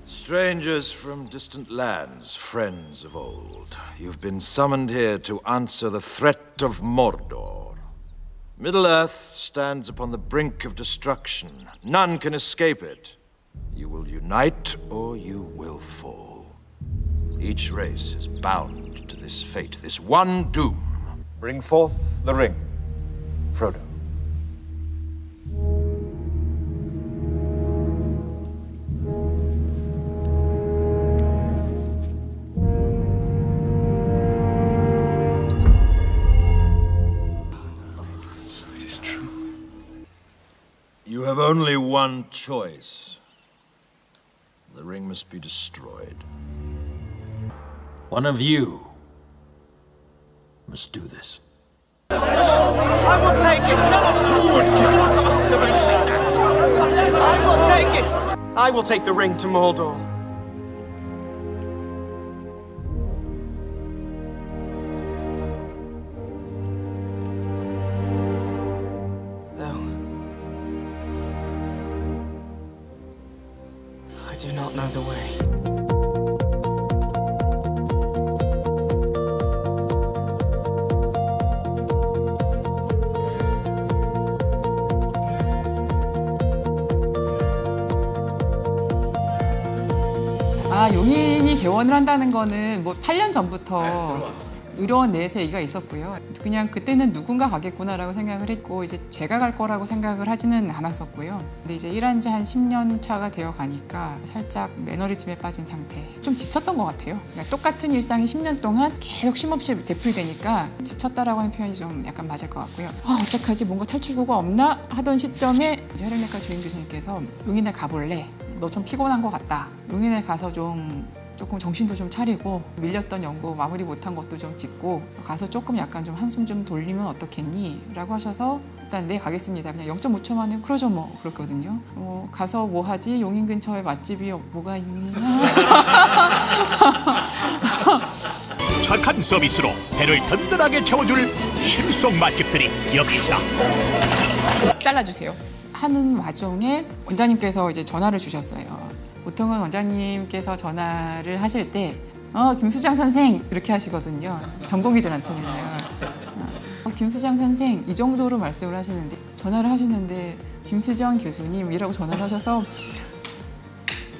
Strangers from distant lands, friends of old. You've been summoned here to answer the threat of Mordor. Middle-earth stands upon the brink of destruction. None can escape it. You will unite, or you will fall. Each race is bound to this fate, this one doom. Bring forth the ring, Frodo. You have only one choice. The ring must be destroyed. One of you must do this. I will take it! Who would give I will take it! I will take the ring to Mordor. I do not know the way. 용인이 개원을 한다는 거는 뭐 8년 전부터 의료원 내에서 얘기가 있었고요. 그냥 그때는 누군가 가겠구나라고 생각을 했고 이제 제가 갈 거라고 생각을 하지는 않았었고요. 근데 이제 일한 지 한 10년 차가 되어 가니까 살짝 매너리즘에 빠진 상태. 좀 지쳤던 것 같아요. 그러니까 똑같은 일상이 10년 동안 계속 쉼없이 되풀이되니까 지쳤다라고 하는 표현이 좀 약간 맞을 것 같고요. 어떡하지? 뭔가 탈출구가 없나? 하던 시점에 이제 혈액내과 주임 교수님께서 용인에 가볼래? 너 좀 피곤한 것 같다. 용인에 가서 조금 정신도 좀 차리고 밀렸던 연구 마무리 못한 것도 좀 짚고 가서 조금 약간 좀 한숨 좀 돌리면 어떻겠니? 라고 하셔서 일단 네 가겠습니다. 그냥 0.5초 만에 그러죠 뭐 그렇거든요. 가서 뭐 하지? 용인 근처에 맛집이 뭐가 있나? 착한 서비스로 배를 든든하게 채워줄 실속 맛집들이 여기 있다. 잘라주세요. 하는 와중에 원장님께서 이제 전화를 주셨어요. 보통은 원장님께서 전화를 하실 때 김수정 선생 이렇게 하시거든요. 전공의들한테는요. 김수정 선생 이 정도로 말씀을 하시는데 전화를 하시는데 김수정 교수님이라고 전화를 하셔서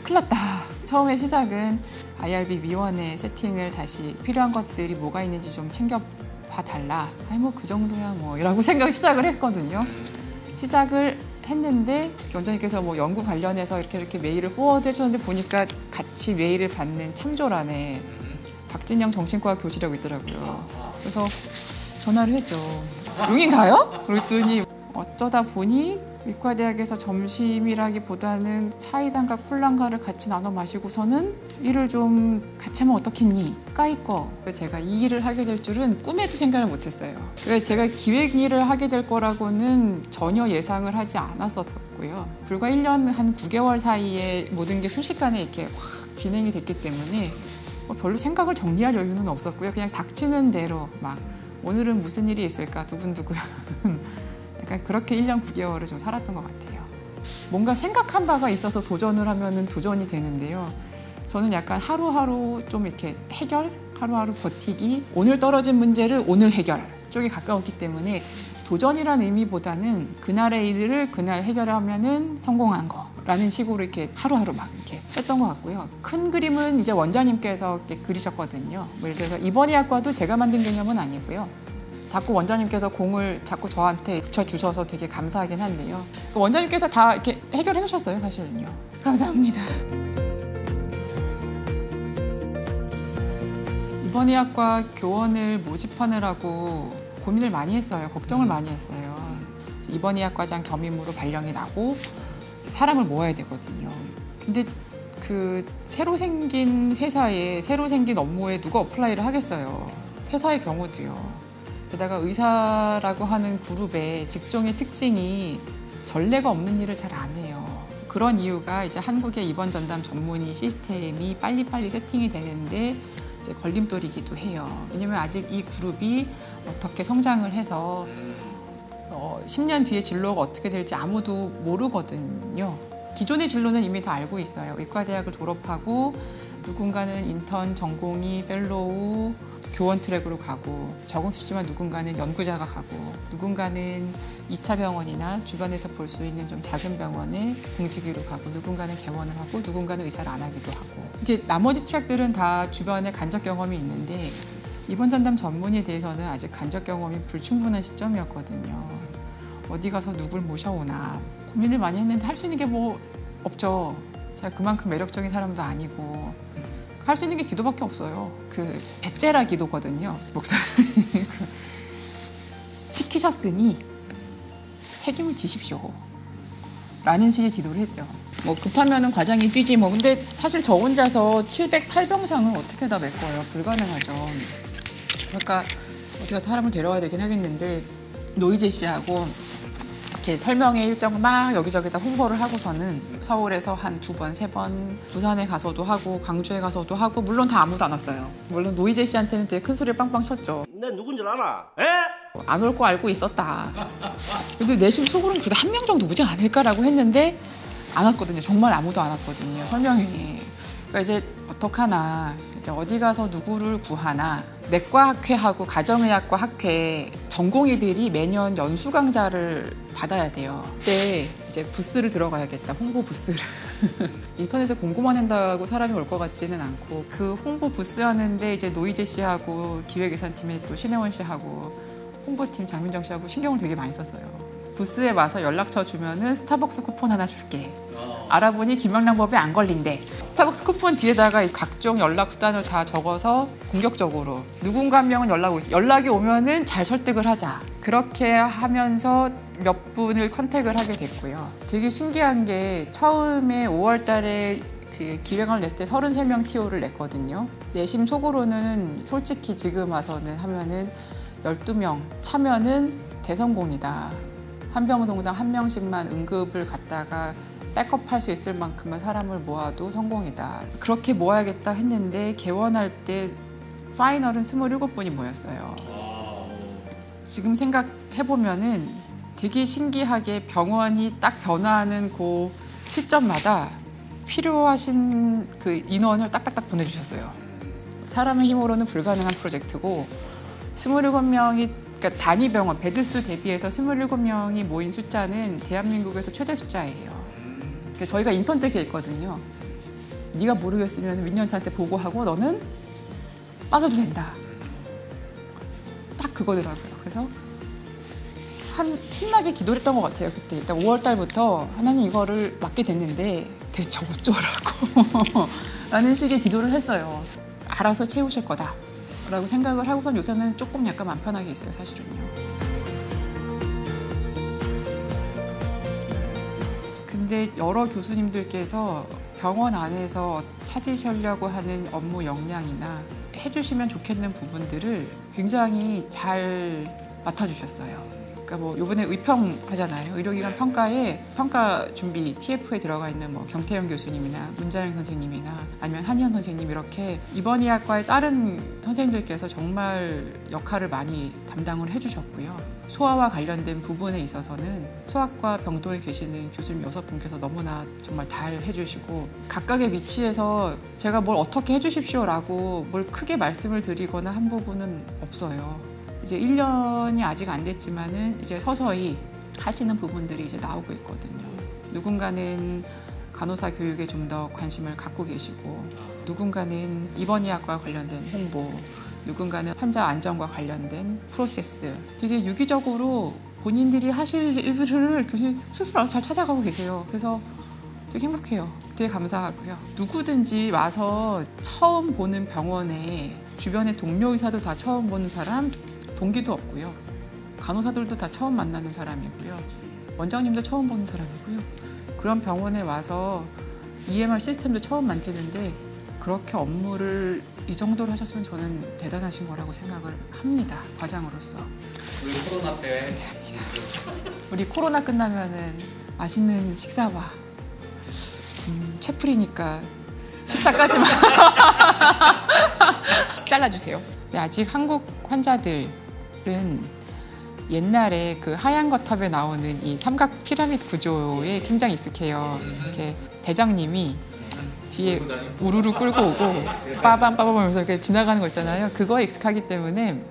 큰일 났다. 처음에 시작은 IRB 위원회 세팅을 다시 필요한 것들이 뭐가 있는지 좀 챙겨봐 달라. 아니 뭐 그 정도야 뭐 이라고 시작을 했거든요. 시작을 했는데 원장님께서 뭐 연구 관련해서 이렇게 메일을 포워드 해주는데 보니까 같이 메일을 받는 참조란에 박진영 정신과 교수라고 있더라고요. 그래서 전화를 했죠. 용인 가요? 그랬더니 어쩌다 보니 의과대학에서 점심이라기보다는 사이다인가 콜라인가를 같이 나눠 마시고서는 일을 좀 같이 하면 어떻겠니? 까이꺼. 제가 이 일을 하게 될 줄은 꿈에도 생각을 못했어요. 그러니까 제가 기획 일을 하게 될 거라고는 전혀 예상을 하지 않았었고요. 불과 1년 한 9개월 사이에 모든 게 순식간에 이렇게 확 진행이 됐기 때문에 별로 생각을 정리할 여유는 없었고요. 그냥 닥치는 대로 막 오늘은 무슨 일이 있을까 두근두근 약간 그렇게 1년 9개월을 좀 살았던 것 같아요. 뭔가 생각한 바가 있어서 도전을 하면은 도전이 되는데요. 저는 약간 하루하루 좀 이렇게 해결, 하루하루 버티기, 오늘 떨어진 문제를 오늘 해결 쪽에 가까웠기 때문에 도전이라는 의미보다는 그날의 일을 그날 해결하면은 성공한 거라는 식으로 이렇게 하루하루 막 이렇게 했던 것 같고요. 큰 그림은 이제 원장님께서 이렇게 그리셨거든요. 뭐 예를 들어서 이번 의학과도 제가 만든 개념은 아니고요. 자꾸 원장님께서 공을 자꾸 저한테 붙여주셔서 되게 감사하긴 한데요. 원장님께서 다 이렇게 해결해 주셨어요, 사실은요. 감사합니다. 이번 의학과 교원을 모집하느라고 고민을 많이 했어요. 걱정을 많이 했어요. 이번 의학과장 겸임으로 발령이 나고 사람을 모아야 되거든요. 근데 그 새로 생긴 회사에 새로 생긴 업무에 누가 어플라이를 하겠어요. 회사의 경우도요. 게다가 의사라고 하는 그룹의 직종의 특징이 전례가 없는 일을 잘 안 해요. 그런 이유가 이제 한국의 입원 전담 전문의 시스템이 빨리빨리 세팅이 되는데 이제 걸림돌이기도 해요. 왜냐면 아직 이 그룹이 어떻게 성장을 해서 10년 뒤에 진로가 어떻게 될지 아무도 모르거든요. 기존의 진로는 이미 다 알고 있어요. 의과대학을 졸업하고 누군가는 인턴, 전공의, 펠로우, 교원 트랙으로 가고 적응수지만 누군가는 연구자가 가고 누군가는 2차 병원이나 주변에서 볼 수 있는 좀 작은 병원에 공직위로 가고 누군가는 개원을 하고 누군가는 의사를 안 하기도 하고 이게 나머지 트랙들은 다 주변에 간접 경험이 있는데 입원 전담 전문의에 대해서는 아직 간접 경험이 불충분한 시점이었거든요. 어디 가서 누굴 모셔오나 고민을 많이 했는데 할 수 있는 게 뭐 없죠. 제가 그만큼 매력적인 사람도 아니고 할 수 있는 게 기도밖에 없어요. 그 배째라 기도거든요. 목사님 시키셨으니 책임을 지십시오. 라는 식의 기도를 했죠. 뭐 급하면은 과장이 뛰지 뭐. 근데 사실 저 혼자서 708병상을 어떻게 다 메꿔요. 불가능하죠. 그러니까 어디가 사람을 데려와야 되긴 하겠는데 노이제 씨하고 이렇게 설명회 일정을 막 여기저기다 홍보를 하고서는 서울에서 한 2번, 3번 부산에 가서도 하고 광주에 가서도 하고 물론 다 아무도 안 왔어요. 물론 노이제 씨한테는 되게 큰 소리를 빵빵 쳤죠. 내 누군지 알아? 에? 안 올 거 알고 있었다. 그래도 내심 속으로는 그래도 한 명 정도 오지 않을까라고 했는데 안 왔거든요. 정말 아무도 안 왔거든요. 설명회에. 그러니까 이제 어떡하나 이제 어디 가서 누구를 구하나 내과 학회하고 가정의학과 학회 전공의들이 매년 연수 강좌를 받아야 돼요. 그때 이제 부스를 들어가야겠다. 홍보 부스를. 인터넷에 공고만 한다고 사람이 올 것 같지는 않고 그 홍보 부스 하는데 이제 노이제 씨하고 기획예산팀에 또 신혜원 씨하고 홍보팀 장민정 씨하고 신경을 되게 많이 썼어요. 부스에 와서 연락처 주면은 스타벅스 쿠폰 하나 줄게. 알아보니 김영란법에 안 걸린대. 스타벅스 쿠폰 뒤에다가 각종 연락 수단을 다 적어서 공격적으로 누군가 한 명은 연락이 오면은 잘 설득을 하자. 그렇게 하면서 몇 분을 컨택을 하게 됐고요. 되게 신기한 게 처음에 5월 달에 그 기획안을 냈을 때 33명 TO를 냈거든요. 내심 속으로는 솔직히 지금 와서는 하면은 12명 차면은 대성공이다. 한 병동당 한 명씩만 응급을 갖다가 백업할 수 있을 만큼만 사람을 모아도 성공이다. 그렇게 모아야겠다 했는데 개원할 때 파이널은 27분이 모였어요. 지금 생각해보면은 되게 신기하게 병원이 딱 변화하는 그 시점마다 필요하신 그 인원을 딱딱딱 보내주셨어요. 사람의 힘으로는 불가능한 프로젝트고 27명이 그러니까 단위 병원 베드수 대비해서 27명이 모인 숫자는 대한민국에서 최대 숫자예요. 그러니까 저희가 인턴 때 했거든요. 네가 모르겠으면 민년차한테 보고하고 너는 빠져도 된다. 딱 그거더라고요. 그래서 신나게 기도를 했던 것 같아요. 그때 일단 5월 달부터 하나님 이거를 맡게 됐는데 대체 어쩌라고 라는 식의 기도를 했어요. 알아서 채우실 거다 라고 생각을 하고선 요새는 조금 약간 맘 편하게 있어요. 사실은요. 근데 여러 교수님들께서 병원 안에서 찾으시려고 하는 업무 역량이나 해주시면 좋겠는 부분들을 굉장히 잘 맡아주셨어요. 그러니까 뭐 이번에 의평 하잖아요. 의료기관 평가에 평가 준비 TF에 들어가 있는 뭐 경태영 교수님이나 문자영 선생님이나 아니면 한희연 선생님 이렇게 입원의학과의 다른 선생님들께서 정말 역할을 많이 담당을 해주셨고요. 소아와 관련된 부분에 있어서는 소아과 병동에 계시는 교수님 6분께서 너무나 정말 잘 해주시고 각각의 위치에서 제가 뭘 어떻게 해주십시오라고 뭘 크게 말씀을 드리거나 한 부분은 없어요. 이제 1년이 아직 안 됐지만은 이제 서서히 하시는 부분들이 이제 나오고 있거든요. 누군가는 간호사 교육에 좀 더 관심을 갖고 계시고 누군가는 입원의학과 관련된 홍보, 누군가는 환자 안전과 관련된 프로세스 되게 유기적으로 본인들이 하실 일들을 교수님 스스로 알아서 잘 찾아가고 계세요. 그래서 되게 행복해요. 되게 감사하고요. 누구든지 와서 처음 보는 병원에 주변에 동료 의사도 다 처음 보는 사람 동기도 없고요. 간호사들도 다 처음 만나는 사람이고요. 원장님도 처음 보는 사람이고요. 그런 병원에 와서 EMR 시스템도 처음 만지는데 그렇게 업무를 이 정도로 하셨으면 저는 대단하신 거라고 생각을 합니다. 과장으로서. 우리 코로나 때 감사합니다. 우리 코로나 끝나면은 맛있는 식사와 채플이니까 식사까지만 잘라주세요. 아직 한국 환자들은 옛날에 그 하얀 거탑에 나오는 이 삼각 피라미드 구조에 굉장히 익숙해요. 이렇게 대장님이 뒤에 우르르 끌고 오고 빠밤빠밤 하면서 이렇게 지나가는 거 있잖아요. 그거에 익숙하기 때문에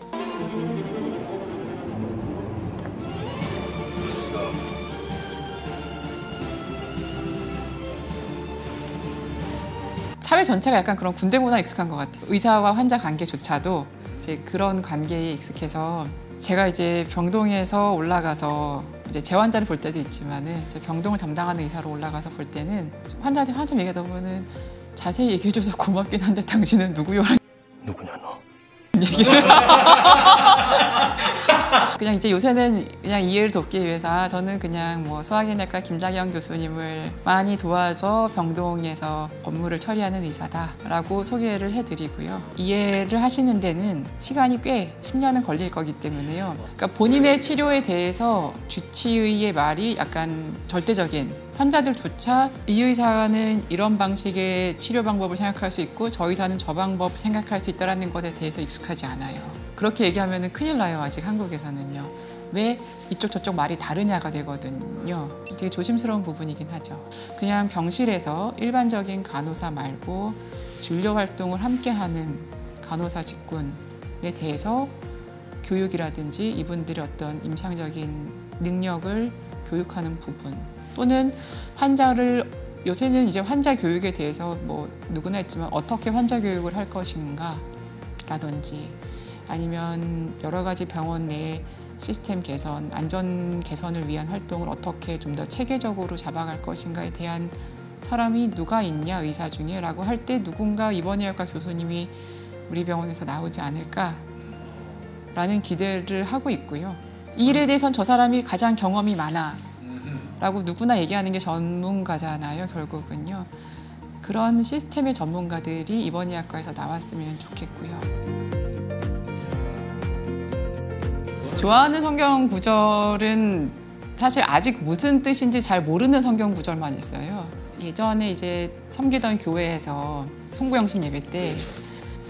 사회 전체가 약간 그런 군대 문화에 익숙한 것 같아요. 의사와 환자 관계조차도 이제 그런 관계에 익숙해서 제가 이제 병동에서 올라가서 이제 재환자를 볼 때도 있지만은 저 병동을 담당하는 의사로 올라가서 볼 때는 환자한테 환자 얘기하다 보면은 자세히 얘기해줘서 고맙긴 한데 당신은 누구요? 누구냐 너? 얘기를 그냥 이제 요새는 그냥 이해를 돕기 위해서 저는 그냥 뭐 소화기내과 김자경 교수님을 많이 도와줘 병동에서 업무를 처리하는 의사다라고 소개를 해드리고요. 이해를 하시는 데는 시간이 꽤 10년은 걸릴 거기 때문에요. 그러니까 본인의 치료에 대해서 주치의의 말이 약간 절대적인 환자들조차 이 의사는 이런 방식의 치료 방법을 생각할 수 있고 저 의사는 저 방법 생각할 수 있다는 것에 대해서 익숙하지 않아요. 그렇게 얘기하면 큰일 나요. 아직 한국에서는요. 왜 이쪽 저쪽 말이 다르냐가 되거든요. 되게 조심스러운 부분이긴 하죠. 그냥 병실에서 일반적인 간호사 말고 진료 활동을 함께하는 간호사 직군에 대해서 교육이라든지 이분들의 어떤 임상적인 능력을 교육하는 부분 또는 환자를 요새는 이제 환자 교육에 대해서 뭐 누구나 있지만 어떻게 환자 교육을 할 것인가 라든지 아니면 여러 가지 병원 내 시스템 개선, 안전 개선을 위한 활동을 어떻게 좀 더 체계적으로 잡아갈 것인가에 대한 사람이 누가 있냐 의사 중에 라고 할 때 누군가 입원의학과 교수님이 우리 병원에서 나오지 않을까 라는 기대를 하고 있고요. 이 일에 대해선 저 사람이 가장 경험이 많아 라고 누구나 얘기하는 게 전문가잖아요. 결국은요. 그런 시스템의 전문가들이 입원의학과에서 나왔으면 좋겠고요. 좋아하는 성경 구절은 사실 아직 무슨 뜻인지 잘 모르는 성경 구절만 있어요. 예전에 이제 섬기던 교회에서 송구영신 예배 때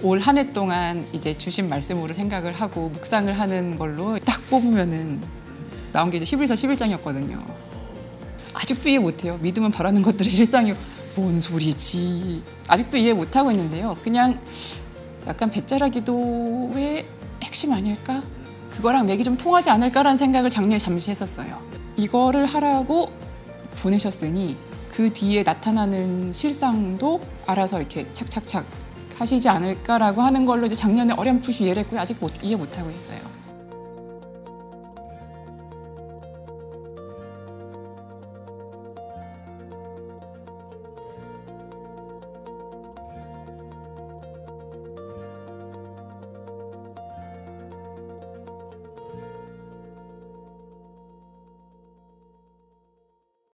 올 한 해 동안 이제 주신 말씀으로 생각을 하고 묵상을 하는 걸로 딱 뽑으면은 나온 게 이제 히브리서 11장이었거든요. 아직도 이해 못해요. 믿음은 바라는 것들의 실상이 뭔 소리지. 아직도 이해 못하고 있는데요. 그냥 약간 배짜라 기도의 핵심 아닐까? 그거랑 맥이 좀 통하지 않을까라는 생각을 작년에 잠시 했었어요. 이거를 하라고 보내셨으니 그 뒤에 나타나는 실상도 알아서 이렇게 착착착 하시지 않을까라고 하는 걸로 이제 작년에 어렴풋이 이해를 했고요. 아직 이해 못하고 있어요.